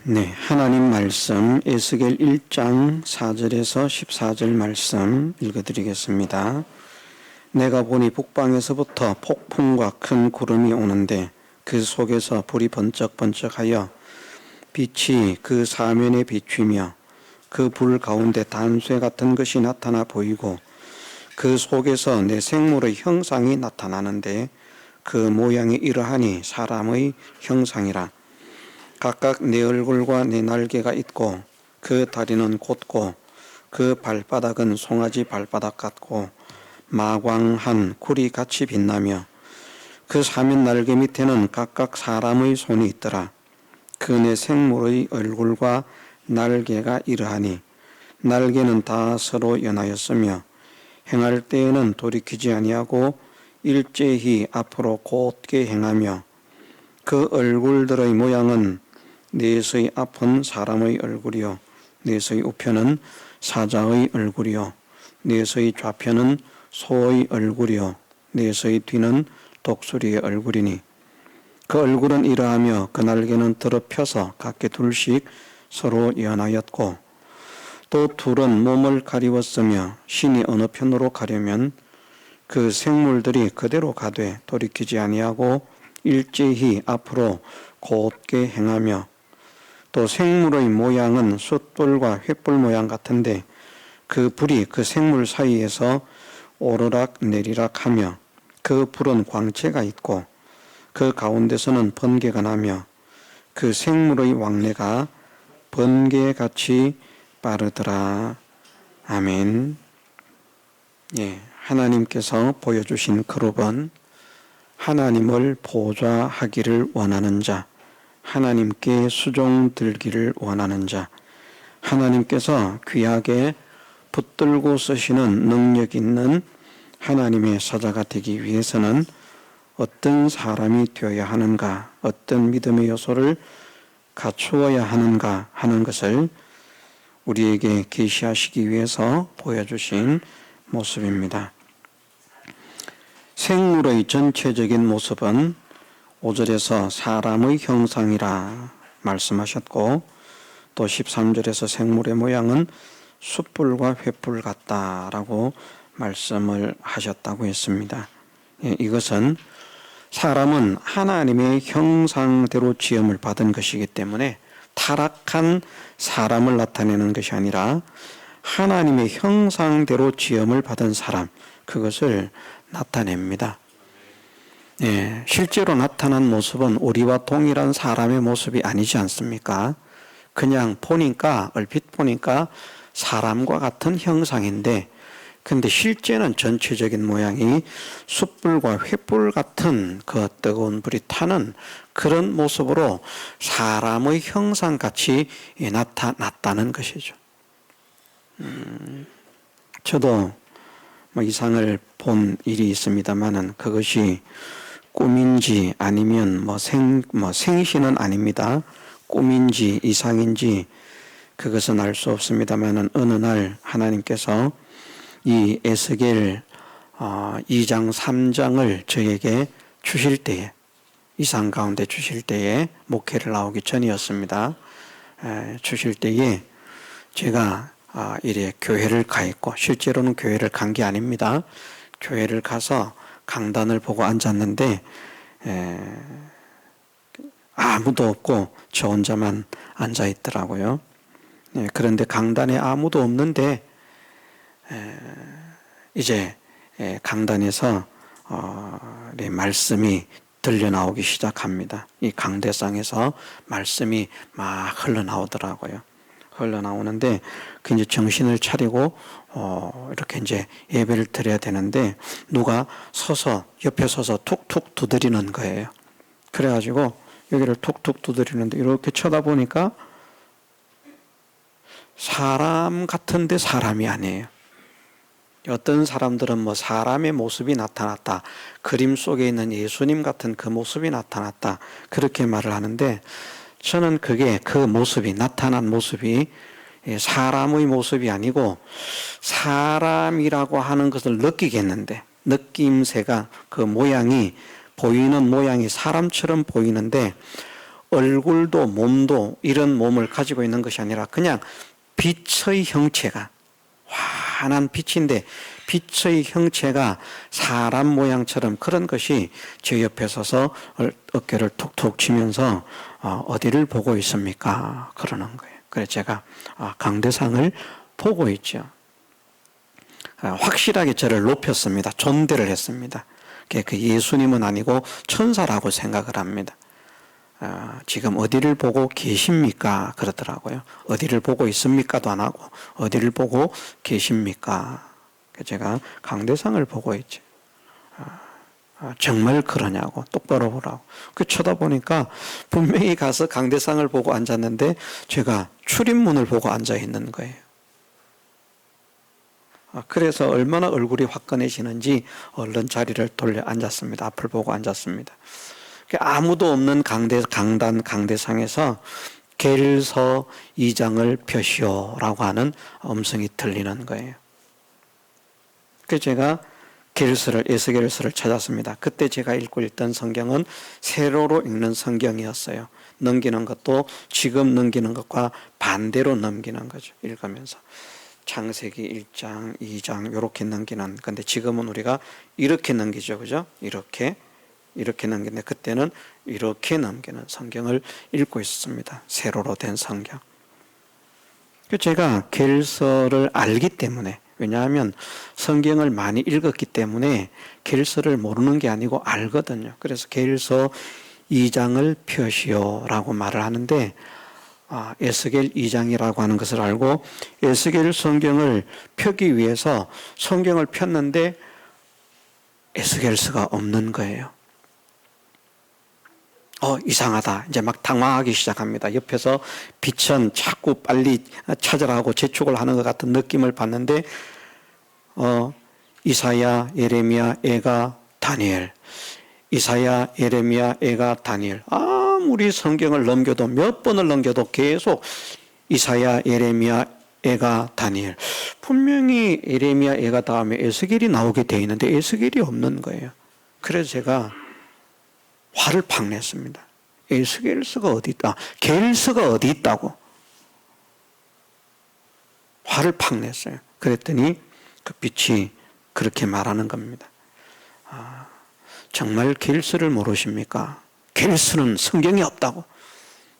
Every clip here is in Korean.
네, 하나님 말씀 에스겔 1장 4절에서 14절 말씀 읽어드리겠습니다. 내가 보니 북방에서부터 폭풍과 큰 구름이 오는데 그 속에서 불이 번쩍번쩍하여 빛이 그 사면에 비추며 그 불 가운데 단쇠 같은 것이 나타나 보이고 그 속에서 내 생물의 형상이 나타나는데 그 모양이 이러하니 사람의 형상이라. 각각 내 얼굴과 내 날개가 있고 그 다리는 곧고 그 발바닥은 송아지 발바닥 같고 마광한 굴이 같이 빛나며 그 사면 날개 밑에는 각각 사람의 손이 있더라. 그 내 생물의 얼굴과 날개가 이러하니 날개는 다 서로 연하였으며 행할 때에는 돌이키지 아니하고 일제히 앞으로 곧게 행하며 그 얼굴들의 모양은 넷의 앞은 사람의 얼굴이요 넷의 우편은 사자의 얼굴이요 넷의 좌편은 소의 얼굴이요 넷의 뒤는 독수리의 얼굴이니 그 얼굴은 이러하며 그 날개는 더럽혀서 각기 둘씩 서로 연하였고 또 둘은 몸을 가리웠으며 신이 어느 편으로 가려면 그 생물들이 그대로 가되 돌이키지 아니하고 일제히 앞으로 곧게 행하며 또 생물의 모양은 숫불과 횃불 모양 같은데 그 불이 그 생물 사이에서 오르락 내리락 하며 그 불은 광채가 있고 그 가운데서는 번개가 나며 그 생물의 왕래가 번개같이 빠르더라. 아멘. 예, 하나님께서 보여주신 그룹은 하나님을 보좌하기를 원하는 자, 하나님께 수종들기를 원하는 자, 하나님께서 귀하게 붙들고 쓰시는 능력 있는 하나님의 사자가 되기 위해서는 어떤 사람이 되어야 하는가, 어떤 믿음의 요소를 갖추어야 하는가 하는 것을 우리에게 계시하시기 위해서 보여주신 모습입니다. 생물의 전체적인 모습은 5절에서 사람의 형상이라 말씀하셨고 또 13절에서 생물의 모양은 숯불과 횃불 같다라고 말씀을 하셨다고 했습니다. 이것은 사람은 하나님의 형상대로 지음을 받은 것이기 때문에 타락한 사람을 나타내는 것이 아니라 하나님의 형상대로 지음을 받은 사람, 그것을 나타냅니다. 예, 실제로 나타난 모습은 우리와 동일한 사람의 모습이 아니지 않습니까? 그냥 보니까, 얼핏 보니까 사람과 같은 형상인데, 근데 실제는 전체적인 모양이 숯불과 횃불 같은 그 뜨거운 불이 타는 그런 모습으로 사람의 형상같이 나타났다는 것이죠. 저도 이상을 본 일이 있습니다만은 그것이 꿈인지 아니면 생시는 아닙니다. 꿈인지 이상인지 그것은 알 수 없습니다만은 어느 날 하나님께서 이 에스겔 2장 3장을 저에게 주실 때에 이상 가운데 주실 때에 목회를 나오기 전이었습니다. 주실 때에 제가 이래 교회를 가 있고 실제로는 교회를 간 게 아닙니다. 교회를 가서 강단을 보고 앉았는데 아무도 없고 저 혼자만 앉아 있더라고요. 그런데 강단에 아무도 없는데 이제 강단에서 말씀이 들려 나오기 시작합니다. 이 강대상에서 말씀이 막 흘러나오더라고요. 흘러나오는데 그 이제 정신을 차리고 이렇게 이제 예배를 드려야 되는데 누가 옆에 서서 툭툭 두드리는 거예요. 그래가지고 여기를 툭툭 두드리는데 이렇게 쳐다보니까 사람 같은데 사람이 아니에요. 어떤 사람들은 사람의 모습이 나타났다, 그림 속에 있는 예수님 같은 그 모습이 나타났다, 그렇게 말을 하는데 저는 그 모습이 나타난 모습이 사람의 모습이 아니고 사람이라고 하는 것을 느끼겠는데 느낌새가 그 모양이 보이는 모양이 사람처럼 보이는데 얼굴도 몸도 이런 몸을 가지고 있는 것이 아니라 그냥 빛의 형체가 환한 빛인데 빛의 형체가 사람 모양처럼 그런 것이 제 옆에 서서 어깨를 툭툭 치면서 어디를 보고 있습니까? 그러는 거예요. 그래서 제가 강대상을 보고 있죠. 확실하게 저를 높였습니다. 존대를 했습니다. 그 예수님은 아니고 천사라고 생각을 합니다. 지금 어디를 보고 계십니까? 그러더라고요. 어디를 보고 있습니까도 안 하고 어디를 보고 계십니까? 제가 강대상을 보고 있죠. 정말 그러냐고 똑바로 보라고. 쳐다보니까 분명히 가서 강대상을 보고 앉았는데 제가 출입문을 보고 앉아 있는 거예요. 그래서 얼마나 얼굴이 화끈해지는지 얼른 자리를 돌려 앉았습니다. 앞을 보고 앉았습니다. 아무도 없는 강대상에서 겔서 2장을 펴시오라고 하는 음성이 들리는 거예요. 그래서 제가 에스겔서를 찾았습니다. 그때 제가 읽고 있던 성경은 세로로 읽는 성경이었어요. 넘기는 것도 지금 넘기는 것과 반대로 넘기는 거죠. 읽으면서. 창세기 1장, 2장 이렇게 넘기는 건데 지금은 우리가 이렇게 넘기죠. 그죠? 이렇게 넘기는데 그때는 이렇게 넘기는 성경을 읽고 있었습니다. 세로로 된 성경. 제가 겔서를 알기 때문에 왜냐하면 성경을 많이 읽었기 때문에 겔서를 모르는 게 아니고 알거든요. 그래서 겔서 2장을 펴시오라고 말을 하는데 에스겔 2장이라고 하는 것을 알고 에스겔 성경을 펴기 위해서 성경을 폈는데 에스겔서가 없는 거예요. 이상하다. 이제 막 당황하기 시작합니다. 옆에서 빛은 자꾸 빨리 찾으라고 재촉을 하는 것 같은 느낌을 받는데 이사야, 예레미야, 에가, 다니엘. 이사야, 예레미야, 에가, 다니엘. 아무리 성경을 넘겨도 몇 번을 넘겨도 계속 이사야, 예레미야, 에가, 다니엘. 분명히 예레미야, 에가 다음에 에스겔이 나오게 돼 있는데 에스겔이 없는 거예요. 그래서 제가 화를 팍 냈습니다. 에스겔서가 어디 있다? 겔서가 어디 있다고? 화를 팍 냈어요. 그랬더니 그 빛이 그렇게 말하는 겁니다. 정말 겔서를 모르십니까? 겔서는 성경이 없다고.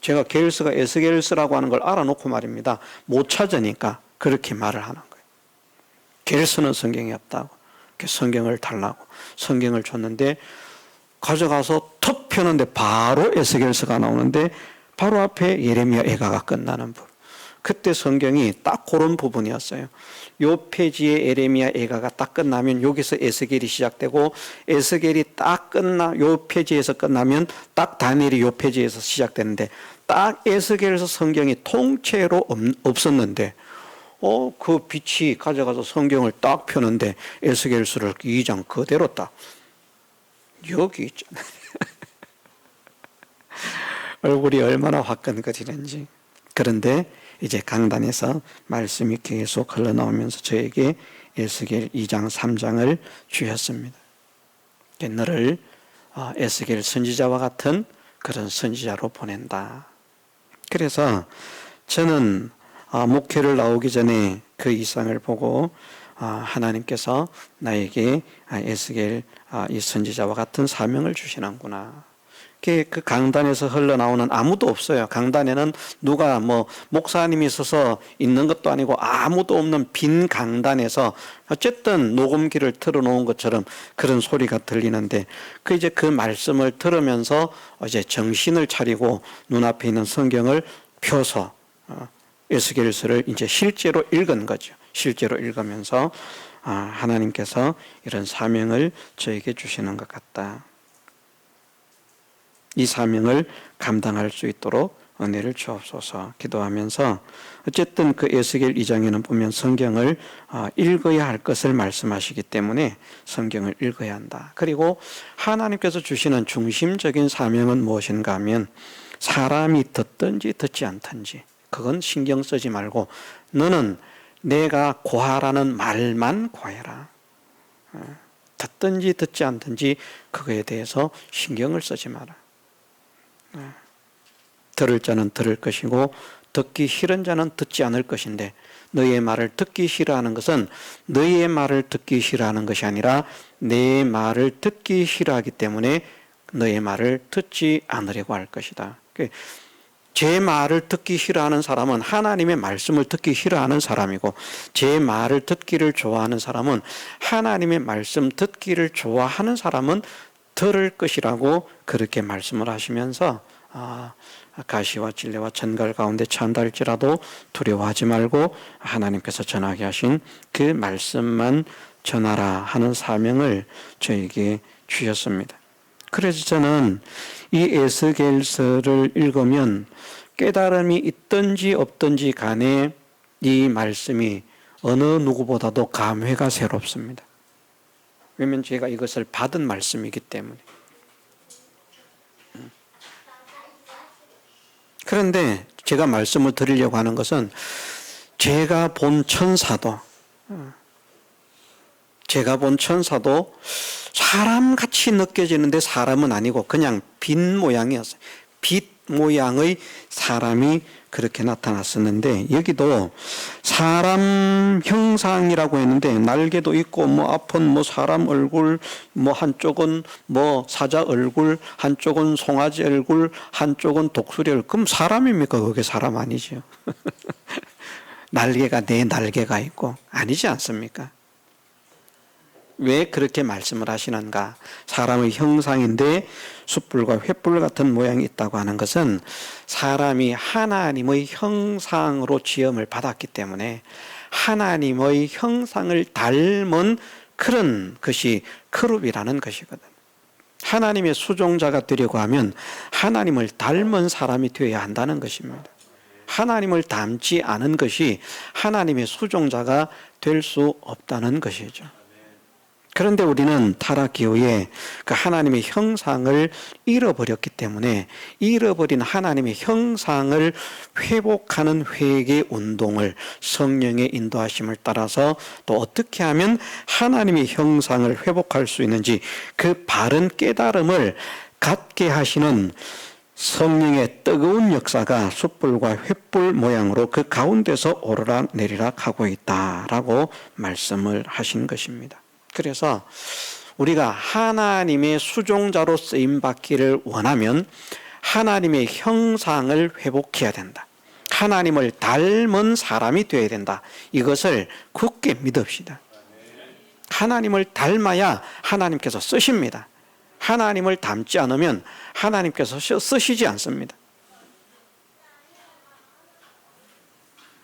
제가 겔서가 에스겔서라고 하는 걸 알아놓고 말입니다. 못 찾으니까 그렇게 말을 하는 거예요. 겔서는 성경이 없다고. 성경을 달라고. 성경을 줬는데 가져가서 턱 펴는데 바로 에스겔서가 나오는데 바로 앞에 예레미야 에가가 끝나는 부분. 그때 성경이 딱 그런 부분이었어요. 요 페이지에 예레미야 에가가 딱 끝나면 여기서 에스겔이 시작되고 에스겔이 딱 요 페이지에서 끝나면 딱 다니엘이 요 페이지에서 시작되는데 딱 에스겔서 성경이 통째로 없었는데 그 빛이 가져가서 성경을 딱 펴는데 에스겔서를 2장 그대로 딱 여기 있잖아요. 얼굴이 얼마나 화끈거리는지. 그런데 이제 강단에서 말씀이 계속 흘러나오면서 저에게 에스겔 2장 3장을 주셨습니다. 너를 에스겔 선지자와 같은 그런 선지자로 보낸다. 그래서 저는 목회를 나오기 전에 그 이상을 보고 하나님께서 나에게 에스겔 이 선지자와 같은 사명을 주시는구나. 그 강단에서 흘러나오는 아무도 없어요. 강단에는 누가 목사님이 있어서 있는 것도 아니고 아무도 없는 빈 강단에서 어쨌든 녹음기를 틀어놓은 것처럼 그런 소리가 들리는데 이제 그 말씀을 들으면서 이제 정신을 차리고 눈앞에 있는 성경을 펴서 에스겔서를 이제 실제로 읽은 거죠. 실제로 읽으면서 하나님께서 이런 사명을 저에게 주시는 것 같다. 이 사명을 감당할 수 있도록 은혜를 주옵소서 기도하면서 어쨌든 그 에스겔 2장에는 보면 성경을 읽어야 할 것을 말씀하시기 때문에 성경을 읽어야 한다. 그리고 하나님께서 주시는 중심적인 사명은 무엇인가 하면 사람이 듣든지 듣지 않든지 그건 신경 쓰지 말고 너는 내가 고하라는 말만 고해라. 듣든지 듣지 않든지 그거에 대해서 신경을 쓰지 마라. 들을 자는 들을 것이고 듣기 싫은 자는 듣지 않을 것인데 너희의 말을 듣기 싫어하는 것은 너희의 말을 듣기 싫어하는 것이 아니라 내 말을 듣기 싫어하기 때문에 너희의 말을 듣지 않으려고 할 것이다. 제 말을 듣기 싫어하는 사람은 하나님의 말씀을 듣기 싫어하는 사람이고 제 말을 듣기를 좋아하는 사람은 하나님의 말씀 듣기를 좋아하는 사람은 들을 것이라고 그렇게 말씀을 하시면서 가시와 찔레와 전갈 가운데 처한다 할지라도 두려워하지 말고 하나님께서 전하게 하신 그 말씀만 전하라 하는 사명을 저에게 주셨습니다. 그래서 저는 이 에스겔서를 읽으면 깨달음이 있든지 없든지 간에 이 말씀이 어느 누구보다도 감회가 새롭습니다. 왜냐하면 제가 이것을 받은 말씀이기 때문에. 그런데 제가 말씀을 드리려고 하는 것은 제가 본 천사도 사람같이 느껴지는데 사람은 아니고 그냥 빛 모양이었어요. 빛 모양의 사람이 그렇게 나타났었는데 여기도 사람 형상이라고 했는데 날개도 있고 앞은 사람 얼굴, 한쪽은 사자 얼굴, 한쪽은 송아지 얼굴, 한쪽은 독수리 얼굴. 그럼 사람입니까? 그게 사람 아니죠. 날개가 네 날개가 있고 아니지 않습니까? 왜 그렇게 말씀을 하시는가? 사람의 형상인데 숯불과 횃불 같은 모양이 있다고 하는 것은 사람이 하나님의 형상으로 지음을 받았기 때문에 하나님의 형상을 닮은 그런 것이 크룹이라는 것이거든. 하나님의 수종자가 되려고 하면 하나님을 닮은 사람이 되어야 한다는 것입니다. 하나님을 닮지 않은 것이 하나님의 수종자가 될 수 없다는 것이죠. 그런데 우리는 타락 이후에 그 하나님의 형상을 잃어버렸기 때문에 잃어버린 하나님의 형상을 회복하는 회개 운동을 성령의 인도하심을 따라서 또 어떻게 하면 하나님의 형상을 회복할 수 있는지 그 바른 깨달음을 갖게 하시는 성령의 뜨거운 역사가 숯불과 횃불 모양으로 그 가운데서 오르락 내리락 하고 있다라고 말씀을 하신 것입니다. 그래서 우리가 하나님의 수종자로 쓰임받기를 원하면 하나님의 형상을 회복해야 된다. 하나님을 닮은 사람이 되어야 된다. 이것을 굳게 믿읍시다. 하나님을 닮아야 하나님께서 쓰십니다. 하나님을 닮지 않으면 하나님께서 쓰시지 않습니다.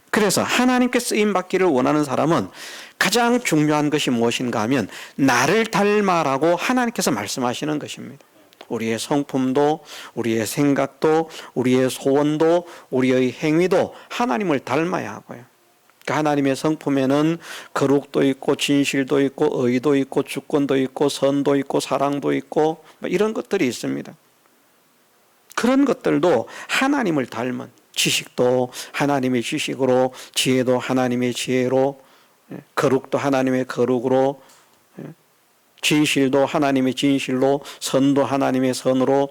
그래서 하나님께 쓰임받기를 원하는 사람은 가장 중요한 것이 무엇인가 하면 나를 닮아라고 하나님께서 말씀하시는 것입니다. 우리의 성품도 우리의 생각도 우리의 소원도 우리의 행위도 하나님을 닮아야 하고요. 하나님의 성품에는 거룩도 있고 진실도 있고 의도 있고 주권도 있고 선도 있고 사랑도 있고 이런 것들이 있습니다. 그런 것들도 하나님을 닮은 지식도 하나님의 지식으로 지혜도 하나님의 지혜로 거룩도 하나님의 거룩으로 진실도 하나님의 진실로 선도 하나님의 선으로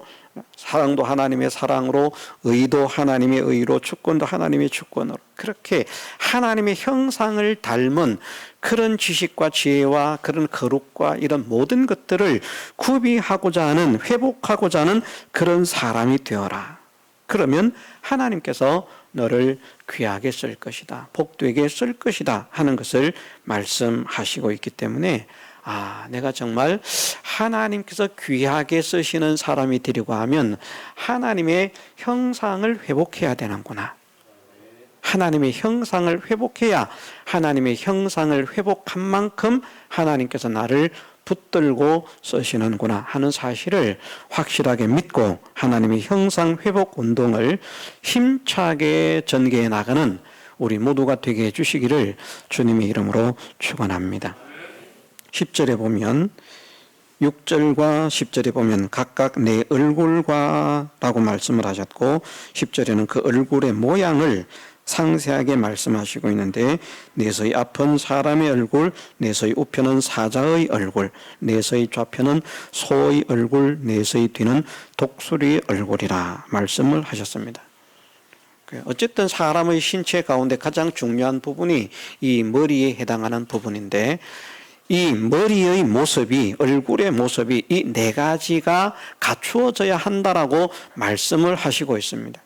사랑도 하나님의 사랑으로 의도 하나님의 의로 주권도 하나님의 주권으로 그렇게 하나님의 형상을 닮은 그런 지식과 지혜와 그런 거룩과 이런 모든 것들을 구비하고자 하는 회복하고자 하는 그런 사람이 되어라. 그러면 하나님께서 너를 귀하게 쓸 것이다. 복되게 쓸 것이다 하는 것을 말씀하시고 있기 때문에 내가 정말 하나님께서 귀하게 쓰시는 사람이 되려고 하면 하나님의 형상을 회복해야 되는구나. 하나님의 형상을 회복해야 하나님의 형상을 회복한 만큼 하나님께서 나를 붙들고 쓰시는구나 하는 사실을 확실하게 믿고 하나님의 형상 회복 운동을 힘차게 전개해 나가는 우리 모두가 되게 해주시기를 주님의 이름으로 축원합니다. 10절에 보면 6절과 10절에 보면 각각 내 얼굴과 라고 말씀을 하셨고 10절에는 그 얼굴의 모양을 상세하게 말씀하시고 있는데 내서의 앞은 사람의 얼굴, 내서의 우편은 사자의 얼굴, 내서의 좌편은 소의 얼굴, 내서의 뒤는 독수리의 얼굴이라 말씀을 하셨습니다. 어쨌든 사람의 신체 가운데 가장 중요한 부분이 이 머리에 해당하는 부분인데, 이 머리의 모습이, 얼굴의 모습이 이 네 가지가 갖추어져야 한다라고 말씀을 하시고 있습니다.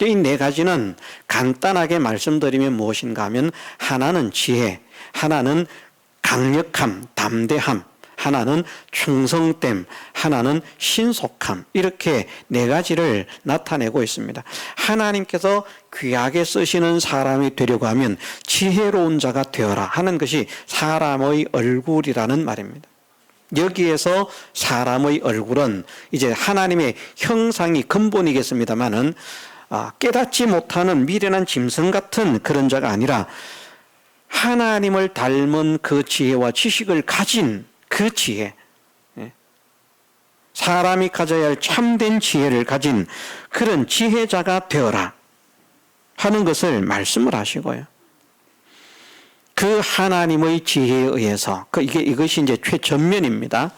이 네 가지는 간단하게 말씀드리면 무엇인가 하면, 하나는 지혜, 하나는 강력함, 담대함, 하나는 충성됨, 하나는 신속함, 이렇게 네 가지를 나타내고 있습니다. 하나님께서 귀하게 쓰시는 사람이 되려고 하면 지혜로운 자가 되어라 하는 것이 사람의 얼굴이라는 말입니다. 여기에서 사람의 얼굴은 이제 하나님의 형상이 근본이겠습니다마는 깨닫지 못하는 미련한 짐승 같은 그런 자가 아니라 하나님을 닮은 그 지혜와 지식을 가진 그 지혜, 사람이 가져야 할 참된 지혜를 가진 그런 지혜자가 되어라 하는 것을 말씀을 하시고요. 그 하나님의 지혜에 의해서, 이것이 이제 최전면입니다.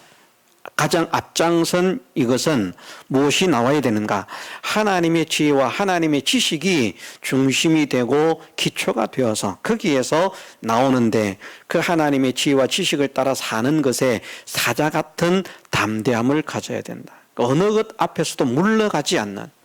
가장 앞장선 이것은 무엇이 나와야 되는가? 하나님의 지혜와 하나님의 지식이 중심이 되고 기초가 되어서 거기에서 나오는데, 그 하나님의 지혜와 지식을 따라 사는 것에 사자 같은 담대함을 가져야 된다. 어느 것 앞에서도 물러가지 않는,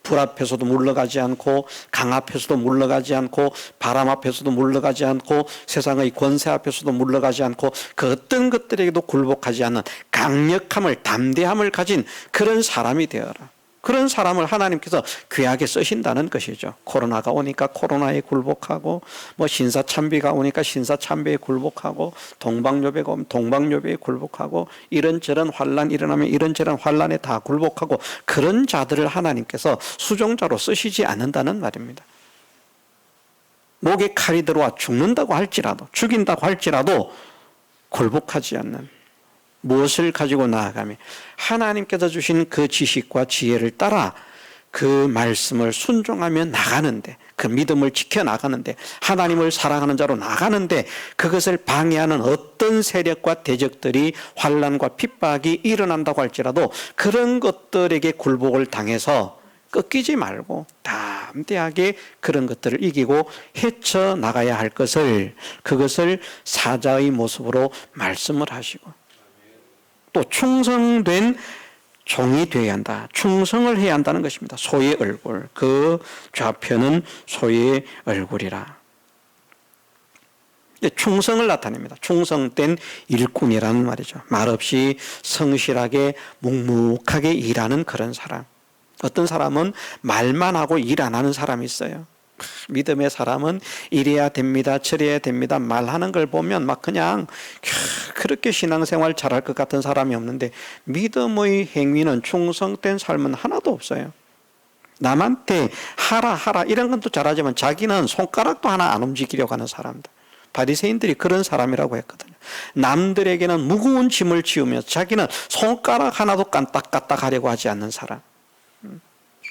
불 앞에서도 물러가지 않고, 강 앞에서도 물러가지 않고, 바람 앞에서도 물러가지 않고, 세상의 권세 앞에서도 물러가지 않고, 그 어떤 것들에게도 굴복하지 않는 강력함을, 담대함을 가진 그런 사람이 되어라. 그런 사람을 하나님께서 귀하게 쓰신다는 것이죠. 코로나가 오니까 코로나에 굴복하고, 신사참배가 오니까 신사참배에 굴복하고, 동방요배가 오면 동방요배에 굴복하고, 이런저런 환란 일어나면 이런저런 환란에 다 굴복하고, 그런 자들을 하나님께서 수종자로 쓰시지 않는다는 말입니다. 목에 칼이 들어와 죽는다고 할지라도, 죽인다고 할지라도 굴복하지 않는, 무엇을 가지고 나아가며 하나님께서 주신 그 지식과 지혜를 따라 그 말씀을 순종하며 나가는데, 그 믿음을 지켜나가는데, 하나님을 사랑하는 자로 나가는데, 그것을 방해하는 어떤 세력과 대적들이, 환난과 핍박이 일어난다고 할지라도 그런 것들에게 굴복을 당해서 꺾이지 말고 담대하게 그런 것들을 이기고 헤쳐나가야 할 것을, 그것을 사자의 모습으로 말씀을 하시고, 또 충성된 종이 되어야 한다. 충성을 해야 한다는 것입니다. 소의 얼굴, 그 좌표는 소의 얼굴이라. 충성을 나타냅니다. 충성된 일꾼이라는 말이죠. 말없이 성실하게 묵묵하게 일하는 그런 사람. 어떤 사람은 말만 하고 일 안 하는 사람이 있어요. 믿음의 사람은 이래야 됩니다, 저래야 됩니다 말하는 걸 보면 막 그냥 그렇게 신앙생활 잘할 것 같은 사람이 없는데, 믿음의 행위는, 충성된 삶은 하나도 없어요. 남한테 하라 이런 건 또 잘하지만 자기는 손가락도 하나 안 움직이려고 하는 사람들, 바리새인들이 그런 사람이라고 했거든요. 남들에게는 무거운 짐을 지우면서 자기는 손가락 하나도 까딱까딱 하려고 하지 않는 사람,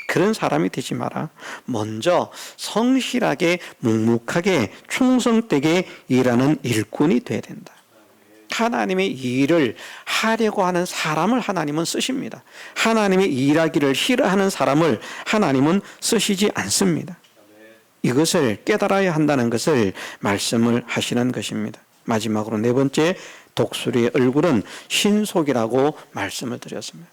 그런 사람이 되지 마라. 먼저 성실하게 묵묵하게 충성되게 일하는 일꾼이 돼야 된다. 하나님의 일을 하려고 하는 사람을 하나님은 쓰십니다. 하나님의 일하기를 싫어하는 사람을 하나님은 쓰시지 않습니다. 이것을 깨달아야 한다는 것을 말씀을 하시는 것입니다. 마지막으로 네 번째, 독수리의 얼굴은 신속이라고 말씀을 드렸습니다.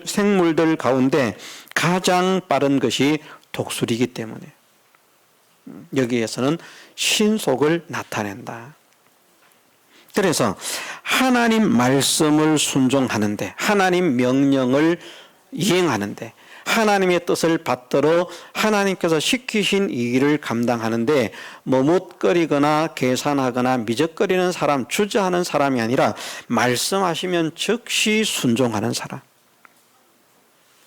생물들 가운데 가장 빠른 것이 독수리이기 때문에 여기에서는 신속을 나타낸다. 그래서 하나님 말씀을 순종하는데, 하나님 명령을 이행하는데, 하나님의 뜻을 받들어 하나님께서 시키신 이 일을 감당하는데 머뭇거리거나 계산하거나 미적거리는 사람, 주저하는 사람이 아니라 말씀하시면 즉시 순종하는 사람.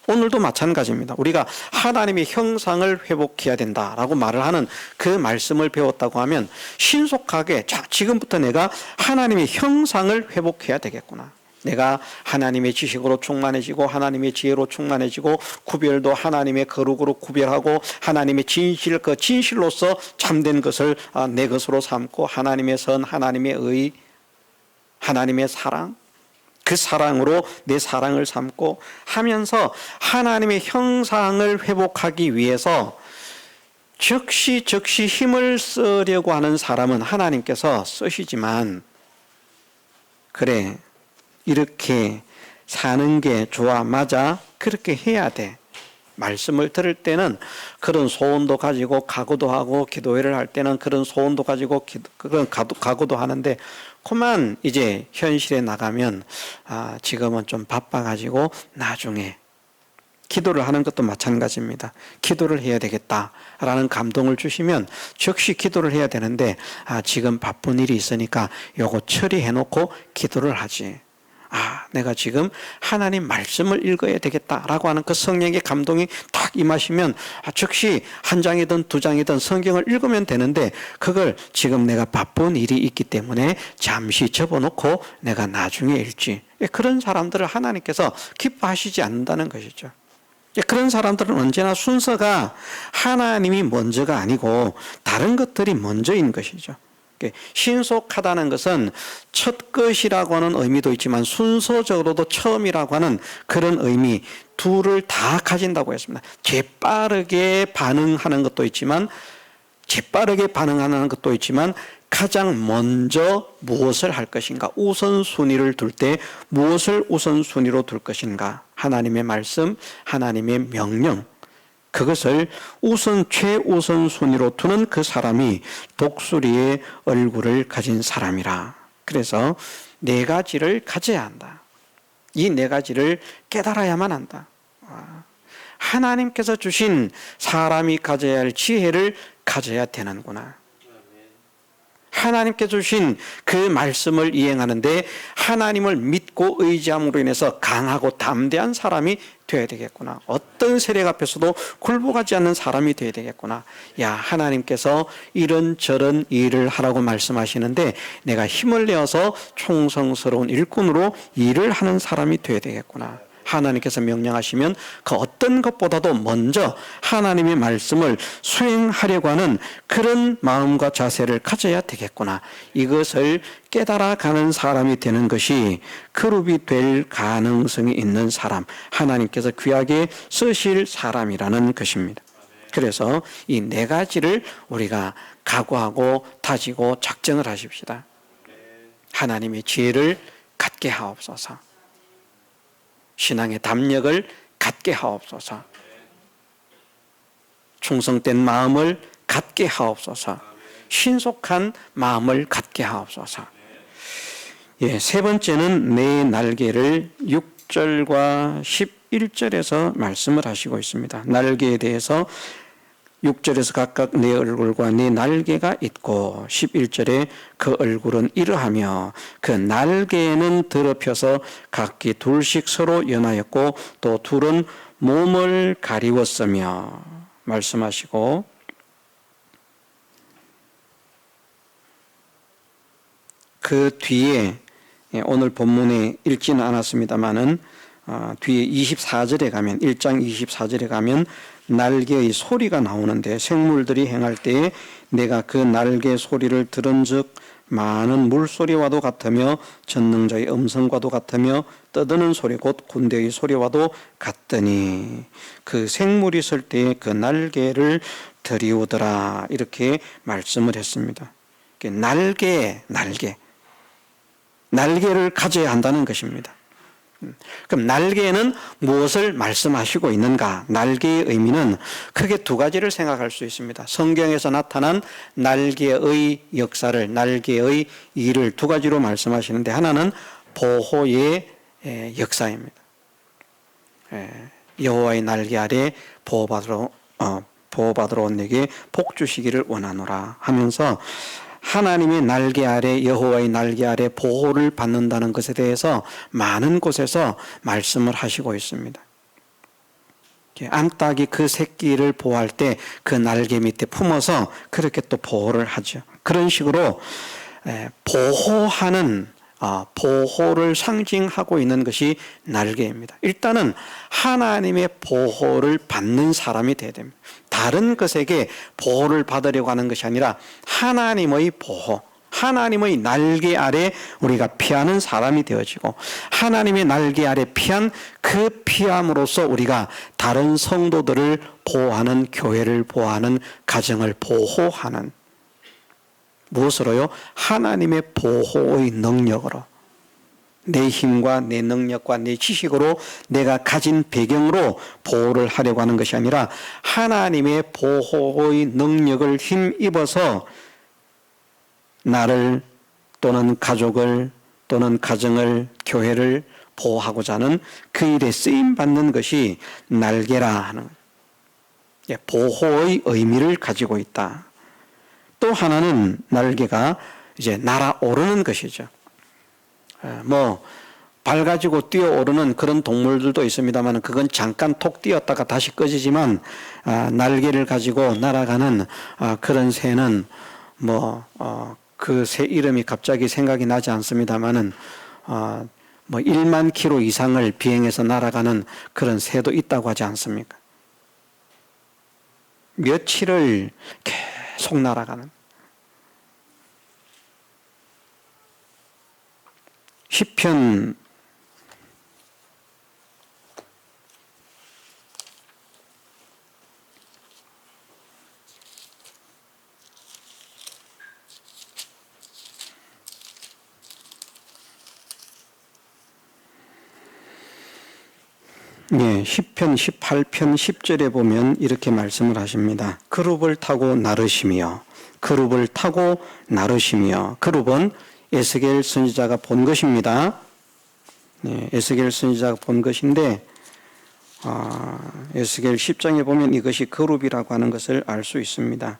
오늘도 마찬가지입니다. 우리가 하나님의 형상을 회복해야 된다라고 말을 하는 그 말씀을 배웠다고 하면 신속하게, 자, 지금부터 내가 하나님의 형상을 회복해야 되겠구나. 내가 하나님의 지식으로 충만해지고 하나님의 지혜로 충만해지고 구별도 하나님의 거룩으로 구별하고 하나님의 진실, 그 진실로서 참된 것을 내 것으로 삼고 하나님의 선, 하나님의 의, 하나님의 사랑, 그 사랑으로 내 사랑을 삼고 하면서 하나님의 형상을 회복하기 위해서 즉시 힘을 쓰려고 하는 사람은 하나님께서 쓰시지만, 그래, 이렇게 사는 게 좋아, 맞아, 그렇게 해야 돼. 말씀을 들을 때는 그런 소원도 가지고 각오도 하고, 기도회를 할 때는 그런 소원도 가지고 그런 각오도 하는데, 그만 이제 현실에 나가면 지금은 좀 바빠가지고 나중에, 기도를 하는 것도 마찬가지입니다. 기도를 해야 되겠다라는 감동을 주시면 즉시 기도를 해야 되는데, 지금 바쁜 일이 있으니까 요거 처리해 놓고 기도를 하지. 내가 지금 하나님 말씀을 읽어야 되겠다라고 하는 그 성령의 감동이 탁 임하시면 즉시 한 장이든 두 장이든 성경을 읽으면 되는데, 그걸 지금 내가 바쁜 일이 있기 때문에 잠시 접어놓고 내가 나중에 읽지. 그런 사람들을 하나님께서 기뻐하시지 않는다는 것이죠. 그런 사람들은 언제나 순서가 하나님이 먼저가 아니고 다른 것들이 먼저인 것이죠. 신속하다는 것은 첫 것이라고 하는 의미도 있지만 순서적으로도 처음이라고 하는 그런 의미, 둘을 다 가진다고 했습니다. 재빠르게 반응하는 것도 있지만 가장 먼저 무엇을 할 것인가, 우선순위를 둘 때 무엇을 우선순위로 둘 것인가, 하나님의 말씀, 하나님의 명령, 그것을 최우선순위로 두는 그 사람이 독수리의 얼굴을 가진 사람이라. 그래서 네 가지를 가져야 한다. 이 네 가지를 깨달아야만 한다. 하나님께서 주신 사람이 가져야 할 지혜를 가져야 되는구나. 하나님께 주신 그 말씀을 이행하는데 하나님을 믿고 의지함으로 인해서 강하고 담대한 사람이 되어야 되겠구나. 어떤 세력 앞에서도 굴복하지 않는 사람이 되어야 되겠구나. 하나님께서 이런저런 일을 하라고 말씀하시는데 내가 힘을 내어서 충성스러운 일꾼으로 일을 하는 사람이 되어야 되겠구나. 하나님께서 명령하시면 그 어떤 것보다도 먼저 하나님의 말씀을 수행하려고 하는 그런 마음과 자세를 가져야 되겠구나. 이것을 깨달아가는 사람이 되는 것이 그룹이 될 가능성이 있는 사람, 하나님께서 귀하게 쓰실 사람이라는 것입니다. 그래서 이 네 가지를 우리가 각오하고 다지고 작정을 하십시다. 하나님의 지혜를 갖게 하옵소서. 신앙의 담력을 갖게 하옵소서. 충성된 마음을 갖게 하옵소서. 신속한 마음을 갖게 하옵소서. 세 번째는 내 날개를 6절과 11절에서 말씀을 하시고 있습니다. 날개에 대해서 6절에서 각각 내 얼굴과 내 날개가 있고 11절에 그 얼굴은 이러하며 그 날개는 더럽혀서 각기 둘씩 서로 연하였고 또 둘은 몸을 가리웠으며 말씀하시고, 그 뒤에 오늘 본문에 읽지는 않았습니다마는 뒤에 24절에 가면, 1장 24절에 가면 날개의 소리가 나오는데, 생물들이 행할 때에 내가 그 날개 소리를 들은즉 많은 물소리와도 같으며 전능자의 음성과도 같으며 떠드는 소리 곧 군대의 소리와도 같더니 그 생물이 설 때에 그 날개를 들이우더라. 이렇게 말씀을 했습니다. 날개를 가져야 한다는 것입니다. 그럼 날개는 무엇을 말씀하시고 있는가? 날개의 의미는 크게 두 가지를 생각할 수 있습니다. 성경에서 나타난 날개의 역사를, 날개의 일을 두 가지로 말씀하시는데, 하나는 보호의 역사입니다. 여호와의 날개 아래 보호받으러 온 내게 복 주시기를 원하노라 하면서 하나님의 날개 아래, 여호와의 날개 아래 보호를 받는다는 것에 대해서 많은 곳에서 말씀을 하시고 있습니다. 암탉이 그 새끼를 보호할 때 그 날개 밑에 품어서 그렇게 또 보호를 하죠. 그런 식으로 보호를 상징하고 있는 것이 날개입니다. 일단은 하나님의 보호를 받는 사람이 되어야 됩니다. 다른 것에게 보호를 받으려고 하는 것이 아니라 하나님의 보호, 하나님의 날개 아래 우리가 피하는 사람이 되어지고, 하나님의 날개 아래 피한 그 피함으로써 우리가 다른 성도들을 보호하는, 교회를 보호하는, 가정을 보호하는, 무엇으로요? 하나님의 보호의 능력으로, 내 힘과 내 능력과 내 지식으로 내가 가진 배경으로 보호를 하려고 하는 것이 아니라 하나님의 보호의 능력을 힘입어서 나를 또는 가족을 또는 가정을, 교회를 보호하고자 하는 그 일에 쓰임받는 것이 날개라 하는, 보호의 의미를 가지고 있다. 또 하나는 날개가 이제 날아오르는 것이죠. 발 가지고 뛰어오르는 그런 동물들도 있습니다만 그건 잠깐 톡 뛰었다가 다시 꺼지지만, 날개를 가지고 날아가는 그런 새는 그 새 이름이 갑자기 생각이 나지 않습니다만은 1만 킬로 이상을 비행해서 날아가는 그런 새도 있다고 하지 않습니까? 며칠을 계속 날아가는. 시편 18편 10절에 보면 이렇게 말씀을 하십니다. 그룹을 타고 나르시며, 그룹을 타고 나르시며. 그룹은 에스겔 선지자가 본 것입니다. 에스겔 선지자가 본 것인데, 에스겔 10장에 보면 이것이 그룹이라고 하는 것을 알 수 있습니다.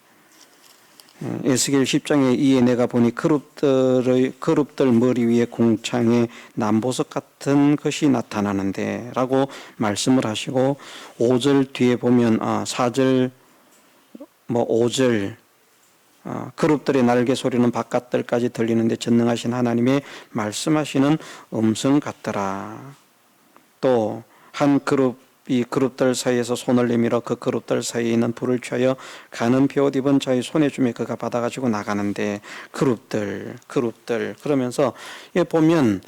에스겔 10장에 이에 내가 보니 그룹들 머리 위에 공창에 남보석 같은 것이 나타나는데 라고 말씀을 하시고, 5절 뒤에 보면 4절 5절 그룹들의 날개 소리는 바깥들까지 들리는데 전능하신 하나님의 말씀하시는 음성 같더라. 또 한 그룹이 그룹들 사이에서 손을 내밀어 그 그룹들 사이에 있는 불을 취하여 가는 베옷 입은 자의 손에 주매 그가 받아가지고 나가는데, 그룹들 그러면서 보면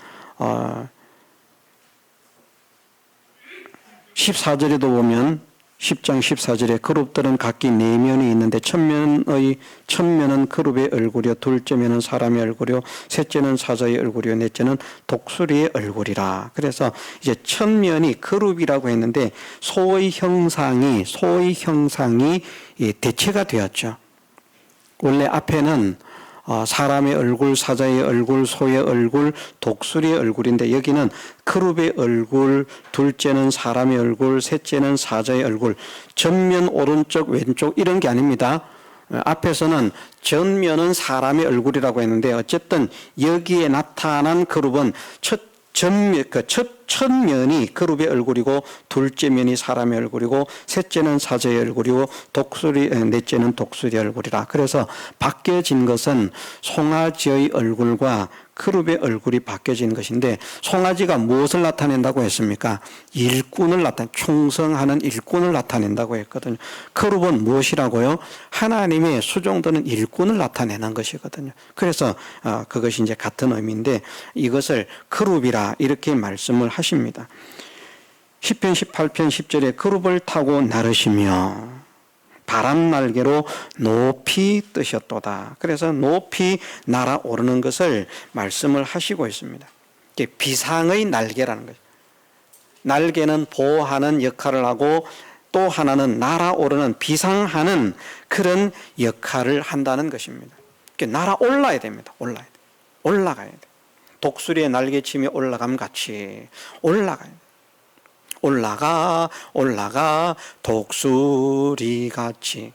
14절에도 보면 10장 14절에 그룹들은 각기 4면이 있는데 첫면은 그룹의 얼굴이요, 둘째면은 사람의 얼굴이요, 셋째는 사자의 얼굴이요, 넷째는 독수리의 얼굴이라. 그래서 이제 첫면이 그룹이라고 했는데 소의 형상이 대체가 되었죠. 원래 앞에는 사람의 얼굴, 사자의 얼굴, 소의 얼굴, 독수리의 얼굴인데 여기는 그룹의 얼굴, 둘째는 사람의 얼굴, 셋째는 사자의 얼굴, 전면 오른쪽 왼쪽 이런 게 아닙니다. 앞에서는 전면은 사람의 얼굴이라고 했는데 어쨌든 여기에 나타난 그룹은 첫 면이 그룹의 얼굴이고, 둘째 면이 사람의 얼굴이고, 셋째는 사자의 얼굴이고, 넷째는 독수리의 얼굴이라. 그래서 바뀌어진 것은 송아지의 얼굴과 그룹의 얼굴이 바뀌어진 것인데, 송아지가 무엇을 나타낸다고 했습니까? 충성하는 일꾼을 나타낸다고 했거든요. 그룹은 무엇이라고요? 하나님의 수종드는 일꾼을 나타내는 것이거든요. 그래서 그것이 이제 같은 의미인데 이것을 그룹이라 이렇게 말씀을 하십니다. 시편 18편 10절에 그룹을 타고 나르시며 바람 날개로 높이 뜨셨도다. 그래서 높이 날아오르는 것을 말씀을 하시고 있습니다. 이게 비상의 날개라는 거죠. 날개는 보호하는 역할을 하고 또 하나는 날아오르는, 비상하는 그런 역할을 한다는 것입니다. 날아올라야 됩니다. 올라가야 돼. 독수리의 날개침이 올라감 같이 올라가야 돼. 올라가 독수리같이.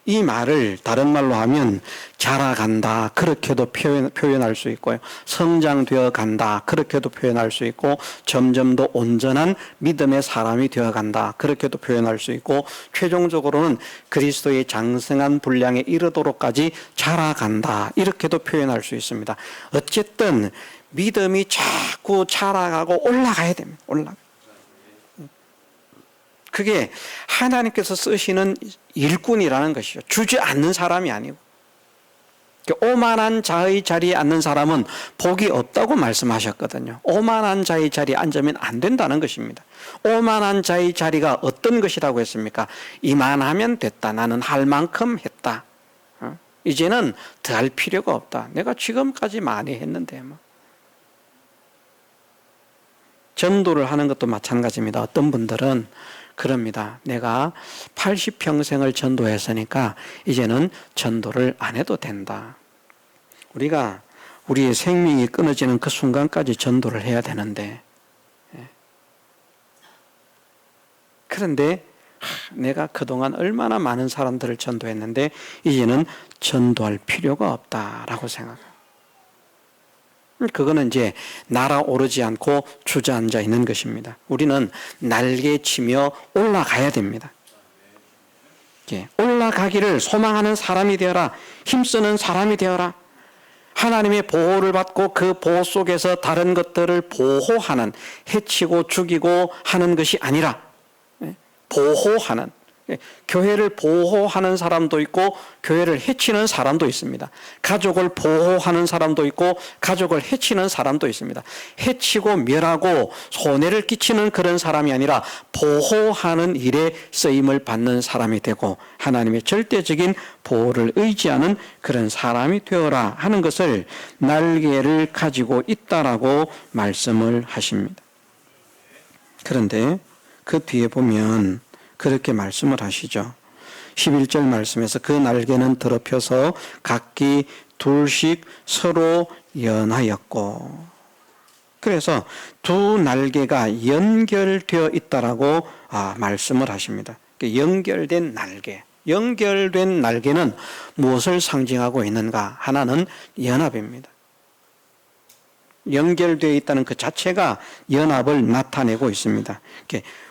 이 말을 다른 말로 하면 자라간다 그렇게도 표현할 수 있고요, 성장되어 간다 그렇게도 표현할 수 있고, 점점 더 온전한 믿음의 사람이 되어 간다 그렇게도 표현할 수 있고, 최종적으로는 그리스도의 장성한 분량에 이르도록까지 자라간다 이렇게도 표현할 수 있습니다. 어쨌든 믿음이 자꾸 자라가고 올라가야 됩니다. 그게 하나님께서 쓰시는 일꾼이라는 것이죠. 주지 않는 사람이 아니고. 오만한 자의 자리에 앉는 사람은 복이 없다고 말씀하셨거든요. 오만한 자의 자리에 앉으면 안 된다는 것입니다. 오만한 자의 자리가 어떤 것이라고 했습니까? 이만하면 됐다. 나는 할 만큼 했다. 이제는 더 할 필요가 없다. 내가 지금까지 많이 했는데 뭐. 전도를 하는 것도 마찬가지입니다. 어떤 분들은 그럽니다. 내가 80평생을 전도했으니까 이제는 전도를 안 해도 된다. 우리가 우리의 생명이 끊어지는 그 순간까지 전도를 해야 되는데, 그런데 내가 그동안 얼마나 많은 사람들을 전도했는데 이제는 전도할 필요가 없다라고 생각합니다. 그거는 이제 날아오르지 않고 주저앉아 있는 것입니다. 우리는 날개치며 올라가야 됩니다. 올라가기를 소망하는 사람이 되어라. 힘쓰는 사람이 되어라. 하나님의 보호를 받고 그 보호 속에서 다른 것들을 보호하는, 해치고 죽이고 하는 것이 아니라 보호하는, 교회를 보호하는 사람도 있고 교회를 해치는 사람도 있습니다. 가족을 보호하는 사람도 있고 가족을 해치는 사람도 있습니다. 해치고 멸하고 손해를 끼치는 그런 사람이 아니라 보호하는 일에 쓰임을 받는 사람이 되고 하나님의 절대적인 보호를 의지하는 그런 사람이 되어라 하는 것을 날개를 가지고 있다라고 말씀을 하십니다. 그런데 그 뒤에 보면 그렇게 말씀을 하시죠. 11절 말씀에서 그 날개는 더럽혀서 각기 둘씩 서로 연하였고, 그래서 두 날개가 연결되어 있다라고 말씀을 하십니다. 연결된 날개. 연결된 날개는 무엇을 상징하고 있는가? 하나는 연합입니다. 연결되어 있다는 그 자체가 연합을 나타내고 있습니다.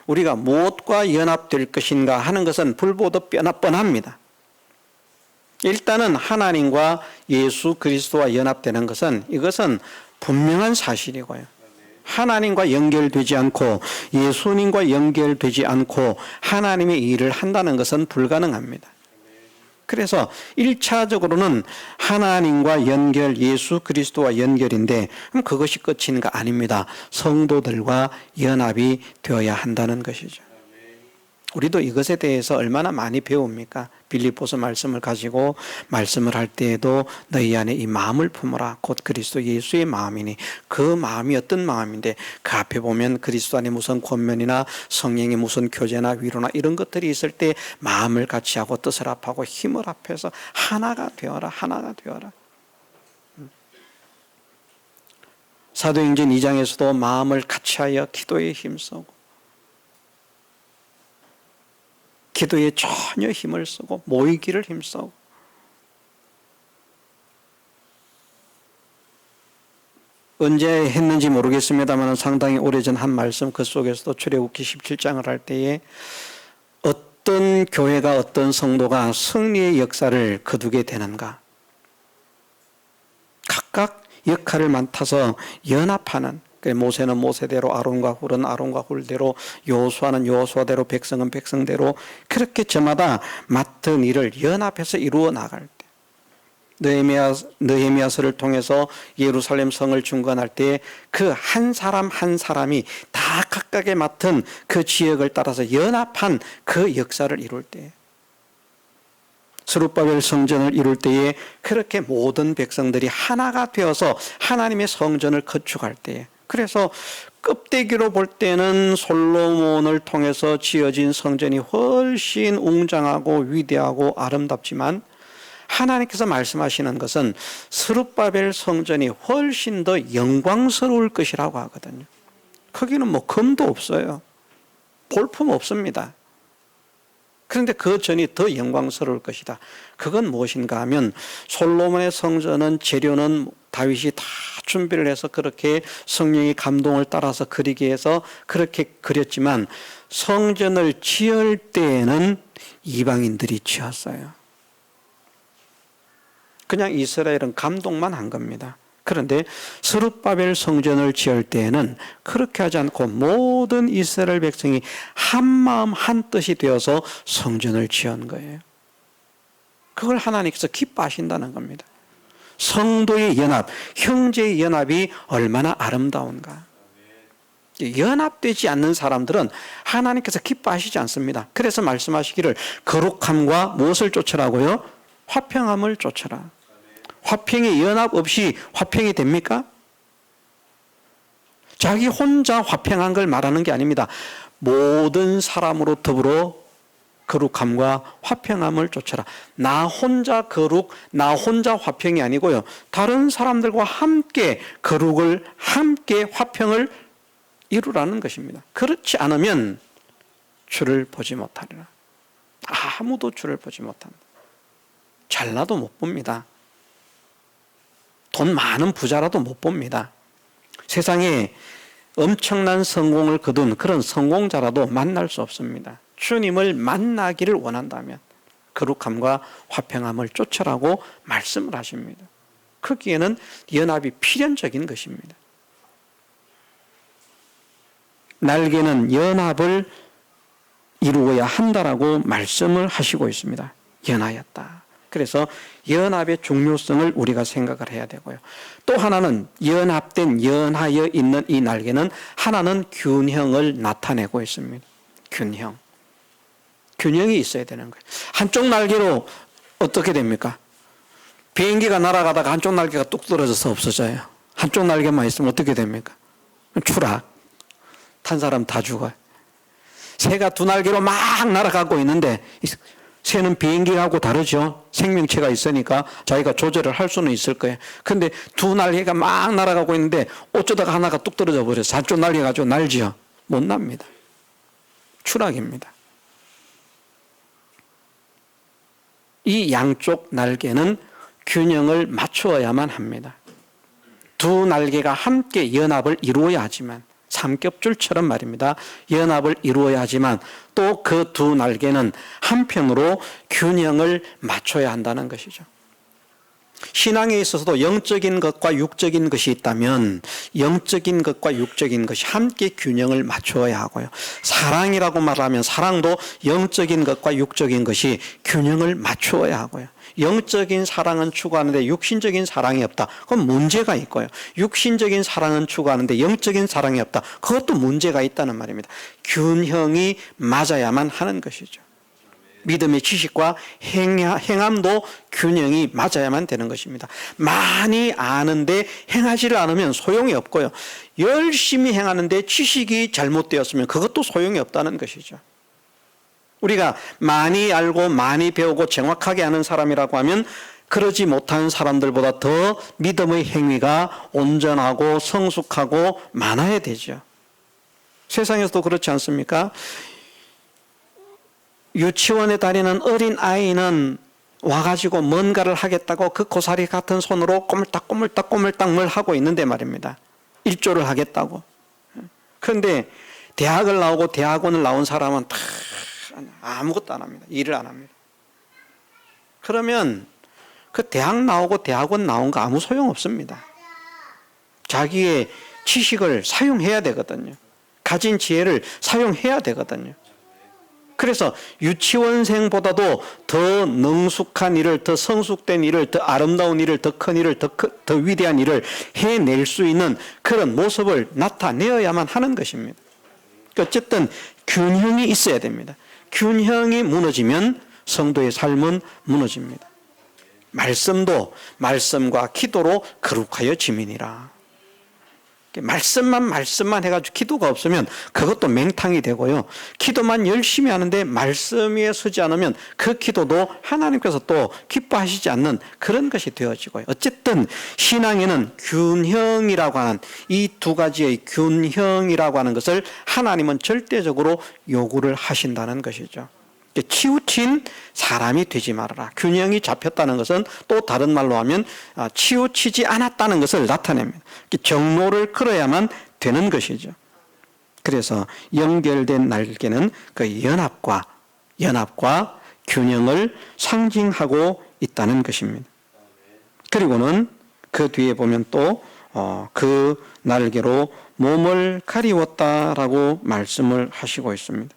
우리가 무엇과 연합될 것인가 하는 것은 불보듯 뻔합니다. 일단은 하나님과 예수 그리스도와 연합되는 것은 이것은 분명한 사실이고요. 하나님과 연결되지 않고 예수님과 연결되지 않고 하나님의 일을 한다는 것은 불가능합니다. 그래서 1차적으로는 하나님과 연결, 예수 그리스도와 연결인데 그럼 그것이 끝인가? 아닙니다. 성도들과 연합이 되어야 한다는 것이죠. 우리도 이것에 대해서 얼마나 많이 배웁니까? 빌립보서 말씀을 가지고 말씀을 할 때에도 너희 안에 이 마음을 품어라. 곧 그리스도 예수의 마음이니, 그 마음이 어떤 마음인데 그 앞에 보면 그리스도 안에 무슨 권면이나 성령의 무슨 교제나 위로나 이런 것들이 있을 때 마음을 같이 하고 뜻을 합하고 힘을 합해서 하나가 되어라. 하나가 되어라. 사도행전 2장에서도 마음을 같이 하여 기도에 힘쓰고 기도에 전혀 힘을 쓰고 모이기를 힘쓰고, 언제 했는지 모르겠습니다만 상당히 오래전 한 말씀, 그 속에서도 출애굽기 17장을 할 때에 어떤 교회가 어떤 성도가 승리의 역사를 거두게 되는가, 각각 역할을 맡아서 연합하는, 모세는 모세대로, 아론과 훌은 아론과 훌대로, 여호수아는 여호수아대로, 백성은 백성대로 그렇게 저마다 맡은 일을 연합해서 이루어 나갈 때, 느헤미야서를 통해서 예루살렘 성을 중건할 때 그 한 사람 한 사람이 다 각각의 맡은 그 지역을 따라서 연합한 그 역사를 이룰 때, 스룹바벨 성전을 이룰 때에 그렇게 모든 백성들이 하나가 되어서 하나님의 성전을 건축할 때에, 그래서 껍데기로 볼 때는 솔로몬을 통해서 지어진 성전이 훨씬 웅장하고 위대하고 아름답지만 하나님께서 말씀하시는 것은 스룹바벨 성전이 훨씬 더 영광스러울 것이라고 하거든요. 거기는 뭐 금도 없어요. 볼품 없습니다. 그런데 그 전이 더 영광스러울 것이다. 그건 무엇인가 하면 솔로몬의 성전은 재료는 다윗이 다 준비를 해서 그렇게 성령의 감동을 따라서 그리게 해서 그렇게 그렸지만 성전을 지을 때에는 이방인들이 지었어요. 그냥 이스라엘은 감동만 한 겁니다. 그런데 스룹바벨 성전을 지을 때에는 그렇게 하지 않고 모든 이스라엘 백성이 한 마음 한 뜻이 되어서 성전을 지은 거예요. 그걸 하나님께서 기뻐하신다는 겁니다. 성도의 연합, 형제의 연합이 얼마나 아름다운가. 연합되지 않는 사람들은 하나님께서 기뻐하시지 않습니다. 그래서 말씀하시기를 거룩함과 무엇을 쫓으라고요? 화평함을 쫓으라. 화평의 연합 없이 화평이 됩니까? 자기 혼자 화평한 걸 말하는 게 아닙니다. 모든 사람으로 더불어 거룩함과 화평함을 쫓아라. 나 혼자 거룩, 나 혼자 화평이 아니고요. 다른 사람들과 함께 거룩을, 함께 화평을 이루라는 것입니다. 그렇지 않으면 주를 보지 못하리라. 아무도 주를 보지 못합니다. 잘나도 못 봅니다. 돈 많은 부자라도 못 봅니다. 세상에 엄청난 성공을 거둔 그런 성공자라도 만날 수 없습니다. 주님을 만나기를 원한다면 거룩함과 화평함을 쫓으라고 말씀을 하십니다. 거기에는 연합이 필연적인 것입니다. 날개는 연합을 이루어야 한다라고 말씀을 하시고 있습니다. 연하였다. 그래서 연합의 중요성을 우리가 생각을 해야 되고요. 또 하나는 연합된, 연하여 있는 이 날개는 하나는 균형을 나타내고 있습니다. 균형. 균형이 있어야 되는 거예요. 한쪽 날개로 어떻게 됩니까? 비행기가 날아가다가 한쪽 날개가 뚝 떨어져서 없어져요. 한쪽 날개만 있으면 어떻게 됩니까? 추락. 탄 사람 다 죽어요. 새가 두 날개로 막 날아가고 있는데 새는 비행기하고 다르죠. 생명체가 있으니까 자기가 조절을 할 수는 있을 거예요. 그런데 두 날개가 막 날아가고 있는데 어쩌다가 하나가 뚝 떨어져 버려서 한쪽 날개 가지고 날지요. 못 납니다. 추락입니다. 이 양쪽 날개는 균형을 맞추어야만 합니다. 두 날개가 함께 연합을 이루어야 하지만 삼겹줄처럼 말입니다. 연합을 이루어야 하지만 또 그 두 날개는 한편으로 균형을 맞춰야 한다는 것이죠. 신앙에 있어서도 영적인 것과 육적인 것이 있다면 영적인 것과 육적인 것이 함께 균형을 맞추어야 하고요. 사랑이라고 말하면 사랑도 영적인 것과 육적인 것이 균형을 맞추어야 하고요. 영적인 사랑은 추구하는데 육신적인 사랑이 없다. 그건 문제가 있고요. 육신적인 사랑은 추구하는데 영적인 사랑이 없다. 그것도 문제가 있다는 말입니다. 균형이 맞아야만 하는 것이죠. 믿음의 지식과 행함도 균형이 맞아야만 되는 것입니다. 많이 아는데 행하지를 않으면 소용이 없고요. 열심히 행하는데 지식이 잘못되었으면 그것도 소용이 없다는 것이죠. 우리가 많이 알고 많이 배우고 정확하게 아는 사람이라고 하면 그러지 못한 사람들보다 더 믿음의 행위가 온전하고 성숙하고 많아야 되죠. 세상에서도 그렇지 않습니까? 유치원에 다니는 어린 아이는 와가지고 뭔가를 하겠다고 그 고사리 같은 손으로 꼬물딱 뭘 하고 있는데 말입니다. 일조를 하겠다고. 그런데 대학을 나오고 대학원을 나온 사람은 다 아무것도 안 합니다. 일을 안 합니다. 그러면 그 대학 나오고 대학원 나온 거 아무 소용 없습니다. 자기의 지식을 사용해야 되거든요. 가진 지혜를 사용해야 되거든요. 그래서 유치원생보다도 더 능숙한 일을, 더 성숙된 일을, 더 아름다운 일을, 더 큰 일을, 더 위대한 일을 해낼 수 있는 그런 모습을 나타내어야만 하는 것입니다. 어쨌든 균형이 있어야 됩니다. 균형이 무너지면 성도의 삶은 무너집니다. 말씀도 말씀과 기도로 거룩하여 지민이라. 말씀만 해가지고 기도가 없으면 그것도 맹탕이 되고요. 기도만 열심히 하는데 말씀 위에 서지 않으면 그 기도도 하나님께서 또 기뻐하시지 않는 그런 것이 되어지고요. 어쨌든 신앙에는 균형이라고 하는 이 두 가지의 균형이라고 하는 것을 하나님은 절대적으로 요구를 하신다는 것이죠. 치우친 사람이 되지 말아라. 균형이 잡혔다는 것은 또 다른 말로 하면 치우치지 않았다는 것을 나타냅니다. 경로를 걸어야만 되는 것이죠. 그래서 연결된 날개는 그 연합과 균형을 상징하고 있다는 것입니다. 그리고는 그 뒤에 보면 또 그 날개로 몸을 가리웠다라고 말씀을 하시고 있습니다.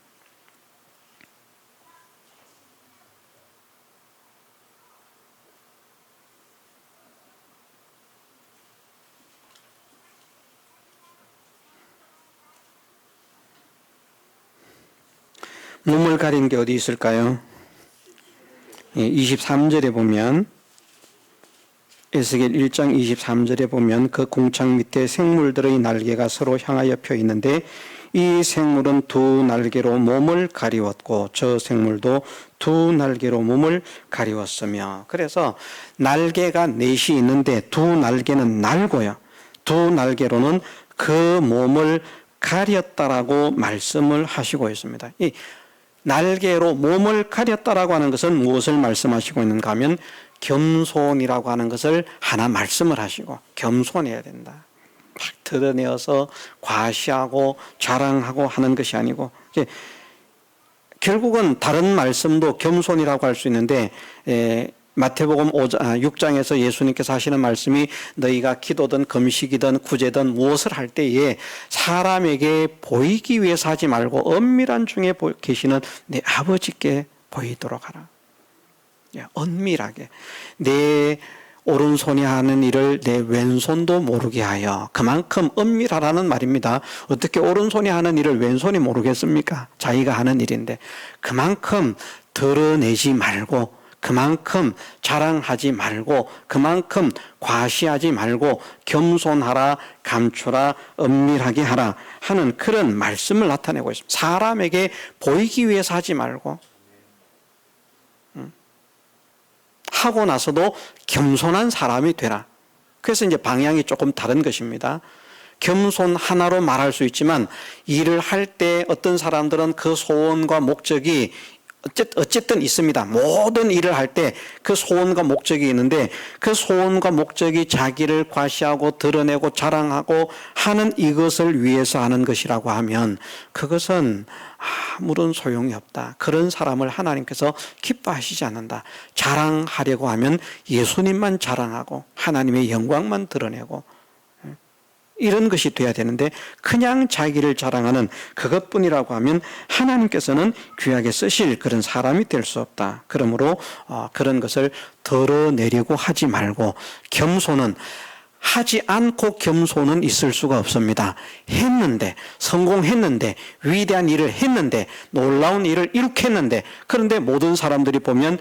몸을 가린 게 어디 있을까요? 23절에 보면, 에스겔 1장 23절에 보면 그 궁창 밑에 생물들의 날개가 서로 향하여 펴 있는데 이 생물은 두 날개로 몸을 가리웠고 저 생물도 두 날개로 몸을 가리웠으며, 그래서 날개가 넷이 있는데 두 날개는 날고요, 두 날개로는 그 몸을 가렸다라고 말씀을 하시고 있습니다. 이 날개로 몸을 가렸다라고 하는 것은 무엇을 말씀하시고 있는가 하면 겸손이라고 하는 것을 하나 말씀을 하시고, 겸손해야 된다, 막 드러내어서 과시하고 자랑하고 하는 것이 아니고, 결국은 다른 말씀도 겸손이라고 할 수 있는데, 마태복음 6장에서 예수님께서 하시는 말씀이 너희가 기도든 금식이든 구제든 무엇을 할 때에 사람에게 보이기 위해서 하지 말고 은밀한 중에 계시는 내 아버지께 보이도록 하라. 은밀하게 내 오른손이 하는 일을 내 왼손도 모르게 하여, 그만큼 은밀하라는 말입니다. 어떻게 오른손이 하는 일을 왼손이 모르겠습니까? 자기가 하는 일인데 그만큼 드러내지 말고, 그만큼 자랑하지 말고, 그만큼 과시하지 말고 겸손하라, 감추라, 은밀하게 하라 하는 그런 말씀을 나타내고 있습니다. 사람에게 보이기 위해서 하지 말고, 하고 나서도 겸손한 사람이 되라. 그래서 이제 방향이 조금 다른 것입니다. 겸손 하나로 말할 수 있지만 일을 할 때 어떤 사람들은 그 소원과 목적이 어쨌든 있습니다. 모든 일을 할 때 그 소원과 목적이 있는데 그 소원과 목적이 자기를 과시하고 드러내고 자랑하고 하는 이것을 위해서 하는 것이라고 하면 그것은 아무런 소용이 없다. 그런 사람을 하나님께서 기뻐하시지 않는다. 자랑하려고 하면 예수님만 자랑하고 하나님의 영광만 드러내고 이런 것이 돼야 되는데, 그냥 자기를 자랑하는 그것뿐이라고 하면 하나님께서는 귀하게 쓰실 그런 사람이 될 수 없다. 그러므로 그런 것을 덜어내려고 하지 말고, 겸손은 하지 않고 겸손은 있을 수가 없습니다. 했는데, 성공했는데, 위대한 일을 했는데, 놀라운 일을 이룩했는데, 그런데 모든 사람들이 보면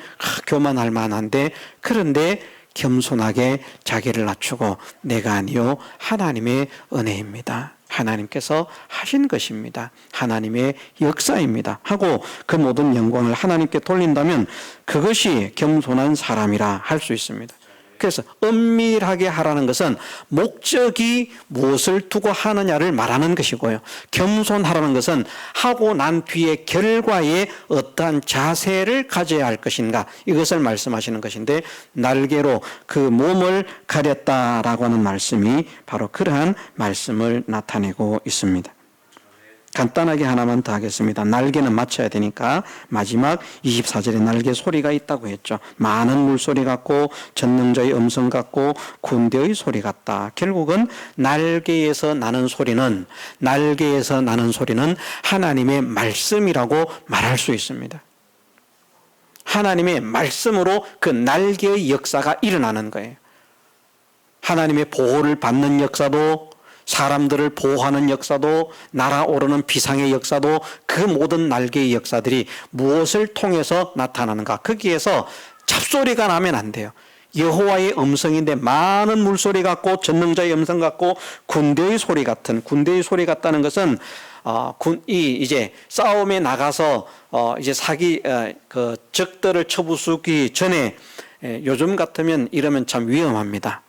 교만할 만한데, 그런데 겸손하게 자기를 낮추고 내가 아니요 하나님의 은혜입니다, 하나님께서 하신 것입니다, 하나님의 역사입니다 하고 그 모든 영광을 하나님께 돌린다면 그것이 겸손한 사람이라 할 수 있습니다. 그래서 은밀하게 하라는 것은 목적이 무엇을 두고 하느냐를 말하는 것이고요, 겸손하라는 것은 하고 난 뒤에 결과에 어떠한 자세를 가져야 할 것인가, 이것을 말씀하시는 것인데, 날개로 그 몸을 가렸다라고 하는 말씀이 바로 그러한 말씀을 나타내고 있습니다. 간단하게 하나만 더 하겠습니다. 날개는 맞춰야 되니까 마지막 24절에 날개 소리가 있다고 했죠. 많은 물소리 같고 전능자의 음성 같고 군대의 소리 같다. 결국은 날개에서 나는 소리는 하나님의 말씀이라고 말할 수 있습니다. 하나님의 말씀으로 그 날개의 역사가 일어나는 거예요. 하나님의 보호를 받는 역사도, 사람들을 보호하는 역사도, 날아오르는 비상의 역사도, 그 모든 날개의 역사들이 무엇을 통해서 나타나는가? 거기에서 잡소리가 나면 안 돼요. 여호와의 음성인데 많은 물소리 같고 전능자의 음성 같고 군대의 소리 같다는 것은 이제 싸움에 나가서 이제 적들을 쳐부수기 전에, 요즘 같으면 이러면 참 위험합니다.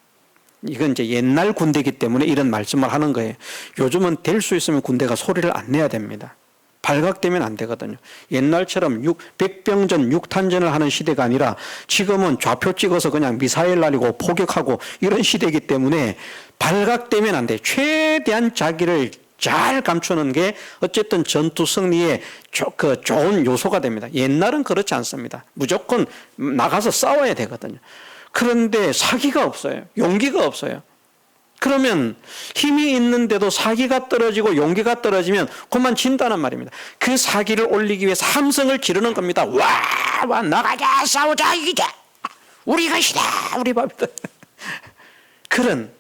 이건 이제 옛날 군대이기 때문에 이런 말씀을 하는 거예요. 요즘은 될 수 있으면 군대가 소리를 안 내야 됩니다. 발각되면 안 되거든요. 옛날처럼 백병전, 육탄전을 하는 시대가 아니라 지금은 좌표 찍어서 그냥 미사일 날리고 포격하고 이런 시대이기 때문에 발각되면 안 돼요. 최대한 자기를 잘 감추는 게 어쨌든 전투 승리에 좋은 요소가 됩니다. 옛날은 그렇지 않습니다. 무조건 나가서 싸워야 되거든요. 그런데 사기가 없어요. 용기가 없어요. 그러면 힘이 있는데도 사기가 떨어지고 용기가 떨어지면 그만 진다는 말입니다. 그 사기를 올리기 위해서 함성을 지르는 겁니다. 와 나가자, 싸우자, 이기자, 우리 것이다, 우리 밥이다. 그런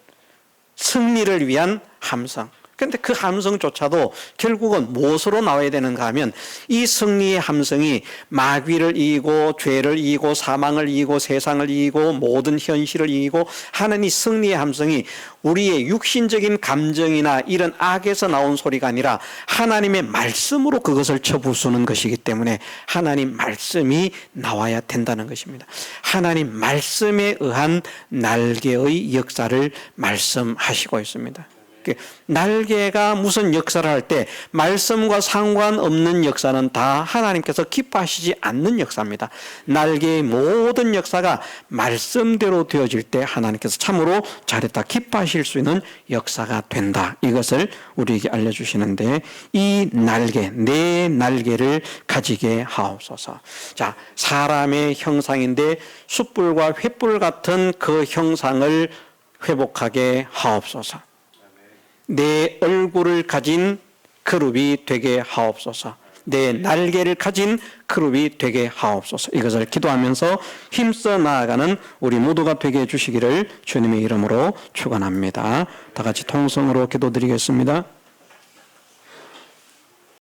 승리를 위한 함성, 그런데 그 함성조차도 결국은 무엇으로 나와야 되는가 하면 이 승리의 함성이 마귀를 이기고 죄를 이기고 사망을 이기고 세상을 이기고 모든 현실을 이기고 하는 이 승리의 함성이 우리의 육신적인 감정이나 이런 악에서 나온 소리가 아니라 하나님의 말씀으로 그것을 쳐부수는 것이기 때문에 하나님 말씀이 나와야 된다는 것입니다. 하나님 말씀에 의한 날개의 역사를 말씀하시고 있습니다. 날개가 무슨 역사를 할 때 말씀과 상관없는 역사는 다 하나님께서 기뻐하시지 않는 역사입니다. 날개의 모든 역사가 말씀대로 되어질 때 하나님께서 참으로 잘했다 기뻐하실 수 있는 역사가 된다. 이것을 우리에게 알려주시는데 이 날개, 내 날개를 가지게 하옵소서. 자, 사람의 형상인데 숯불과 횃불 같은 그 형상을 회복하게 하옵소서. 내 얼굴을 가진 그룹이 되게 하옵소서. 내 날개를 가진 그룹이 되게 하옵소서. 이것을 기도하면서 힘써 나아가는 우리 모두가 되게 해주시기를 주님의 이름으로 축원합니다. 다 같이 통성으로 기도드리겠습니다.